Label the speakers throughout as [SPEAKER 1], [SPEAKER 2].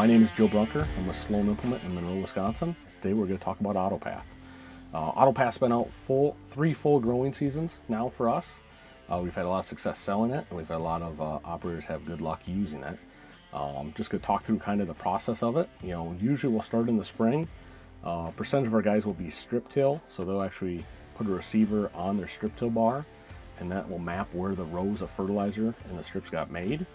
[SPEAKER 1] My name is Joe Brunker. I'm with Sloan Implement in Monroe, Wisconsin. Today we're going to talk about Autopath. Autopath's been out three full growing seasons now for us. We've had a lot of success selling it, and we've had a lot of operators have good luck using it. Just going to talk through kind of the process of it. Usually we'll start in the spring. Percentage of our guys will be strip till, so they'll actually put a receiver on their strip till bar, and that will map where the rows of fertilizer and the strips got made.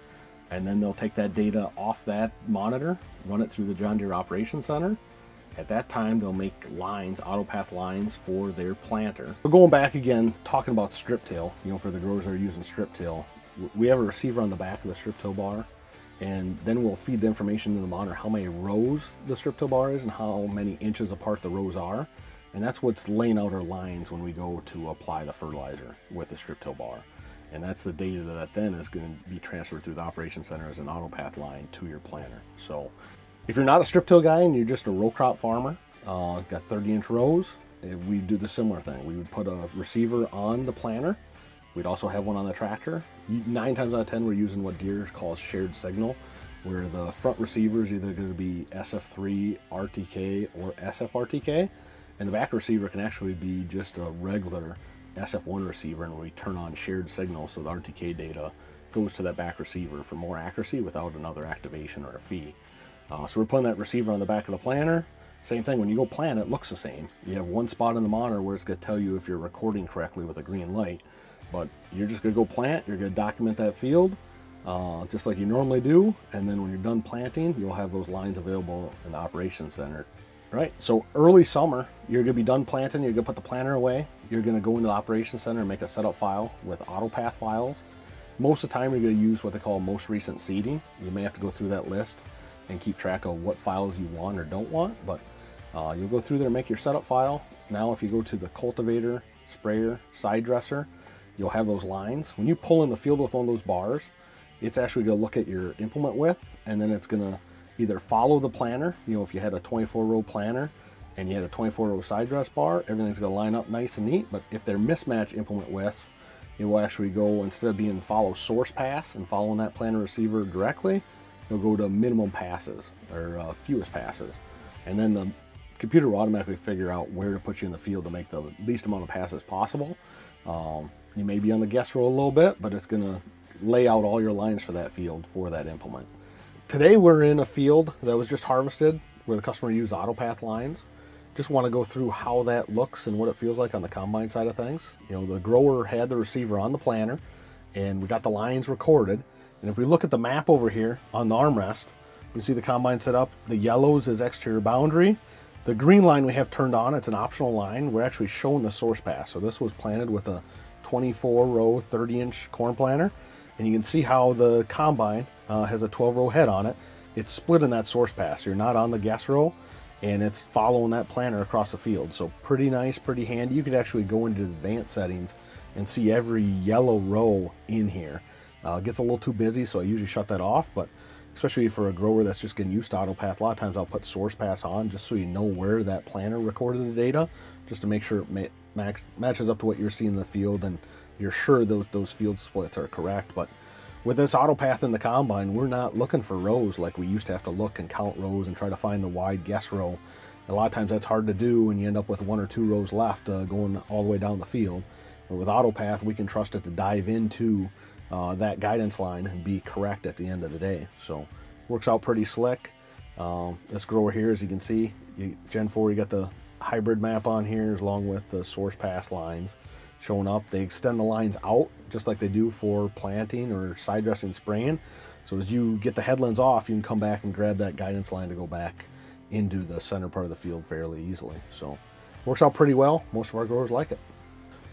[SPEAKER 1] And then they'll take that data off that monitor, run it through the John Deere Operations Center. At that time, they'll make lines, Autopath lines for their planter. We're going back again, talking about strip till, for the growers that are using strip till. We have a receiver on the back of the strip till bar, and then we'll feed the information to the monitor how many rows the strip till bar is and how many inches apart the rows are. And that's what's laying out our lines when we go to apply the fertilizer with the strip till bar. And that's the data that then is going to be transferred through the Operations Center as an Autopath line to your planter. So if you're not a strip till guy and you're just a row crop farmer, got 30-inch rows, we do the similar thing. We would put a receiver on the planter. We'd also have one on the tractor. 9 times out of 10, we're using what Deere calls shared signal, where the front receiver is either going to be SF3 RTK or SF RTK, and the back receiver can actually be just a regular SF1 receiver, and we turn on shared signal so the RTK data goes to that back receiver for more accuracy without another activation or a fee. So we're putting that receiver on the back of the planter. Same thing, when you go plant, it looks the same. You have one spot in the monitor where it's going to tell you if you're recording correctly with a green light, but you're just going to go plant, you're going to document that field just like you normally do, and then when you're done planting, you'll have those lines available in the Operations Center. Right, so early summer, you're going to be done planting, you're going to put the planter away, you're going to go into the Operations Center and make a setup file with Autopath files. Most of the time, you're going to use what they call most recent seeding. You may have to go through that list and keep track of what files you want or don't want, but you'll go through there and make your setup file. Now, if you go to the cultivator, sprayer, side dresser, you'll have those lines. When you pull in the field with one of those bars, it's actually going to look at your implement width, and then it's going to either follow the planter. If you had a 24-row planter and you had a 24-row side dress bar, everything's going to line up nice and neat. But if they're mismatched implement widths, it will actually go, instead of being follow source pass and following that planter receiver directly, you'll go to minimum passes or fewest passes. And then the computer will automatically figure out where to put you in the field to make the least amount of passes possible. You may be on the guess row a little bit, but it's going to lay out all your lines for that field for that implement. Today we're in a field that was just harvested where the customer used Autopath lines. Just want to go through how that looks and what it feels like on the combine side of things. The grower had the receiver on the planter and we got the lines recorded. And if we look at the map over here on the armrest, you can see the combine set up. The yellows is exterior boundary. The green line we have turned on, it's an optional line. We're actually showing the source pass. So this was planted with a 24-row, 30-inch corn planter. And you can see how the combine has a 12-row head on it. It's split in that source pass. You're not on the guess row, and it's following that planter across the field. So pretty nice, pretty handy. You could actually go into the advanced settings and see every yellow row in here. It gets a little too busy, so I usually shut that off, but especially for a grower that's just getting used to Autopath, a lot of times I'll put source pass on just so you know where that planter recorded the data, just to make sure it matches up to what you're seeing in the field and you're sure those field splits are correct. But with this Autopath in the combine, we're not looking for rows like we used to have to look and count rows and try to find the wide guess row. A lot of times that's hard to do and you end up with 1 or 2 rows left going all the way down the field. But with Autopath, we can trust it to dive into that guidance line and be correct at the end of the day. So works out pretty slick. This grower here, as you can see, Gen 4, you got the hybrid map on here along with the source pass lines showing up. They extend the lines out just like they do for planting or side dressing spraying. So as you get the headlands off, you can come back and grab that guidance line to go back into the center part of the field fairly easily. So works out pretty well. Most of our growers like it.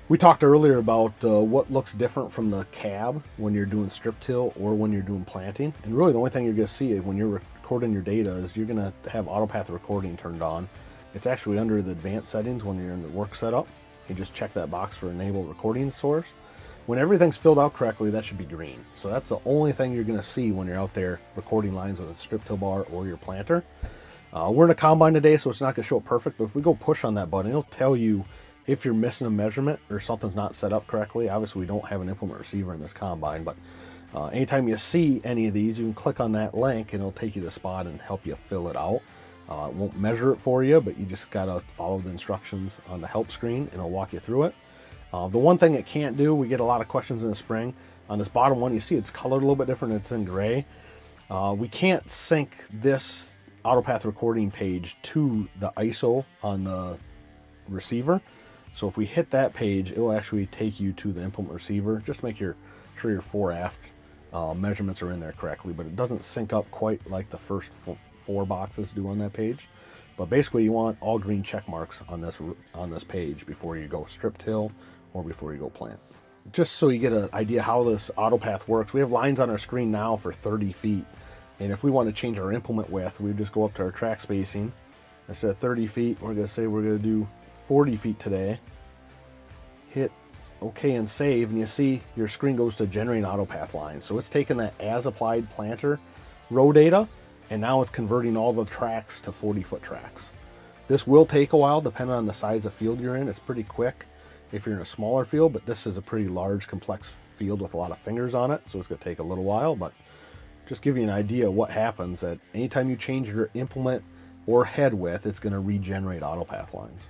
[SPEAKER 1] We talked earlier about what looks different from the cab when you're doing strip till or when you're doing planting. And really the only thing you're going to see when you're recording your data is you're going to have Autopath recording turned on. It's actually under the advanced settings when you're in the work setup. You just check that box for enable recording source. When everything's filled out correctly, that should be green. So that's the only thing you're going to see when you're out there recording lines with a strip till bar or your planter. We're in a combine today, so it's not going to show it perfect, but if we go push on that button, it'll tell you if you're missing a measurement or something's not set up correctly. Obviously, we don't have an implement receiver in this combine, but Anytime you see any of these, you can click on that link and it'll take you to the spot and help you fill it out. It won't measure it for you, but you just gotta follow the instructions on the help screen and it'll walk you through it. The one thing it can't do, we get a lot of questions in the spring. On this bottom one, you see it's colored a little bit different, it's in gray. We can't sync this Autopath recording page to the ISO on the receiver. So if we hit that page, it will actually take you to the implement receiver, just to make sure your fore aft measurements are in there correctly, but it doesn't sync up quite like the first four boxes do on that page. But basically you want all green check marks on this page before you go strip till or before you go plant. Just so you get an idea how this Autopath works, we have lines on our screen now for 30 feet. And if we want to change our implement width, we just go up to our track spacing. Instead of 30 feet, we're going to say we're going to do 40 feet today. Hit OK and save, and you see your screen goes to generating Autopath lines. So it's taking that as applied planter row data, and now it's converting all the tracks to 40-foot tracks. This will take a while depending on the size of field you're in. It's pretty quick if you're in a smaller field, but this is a pretty large, complex field with a lot of fingers on it, so it's going to take a little while. But just give you an idea of what happens that anytime you change your implement or head width, it's going to regenerate Autopath lines.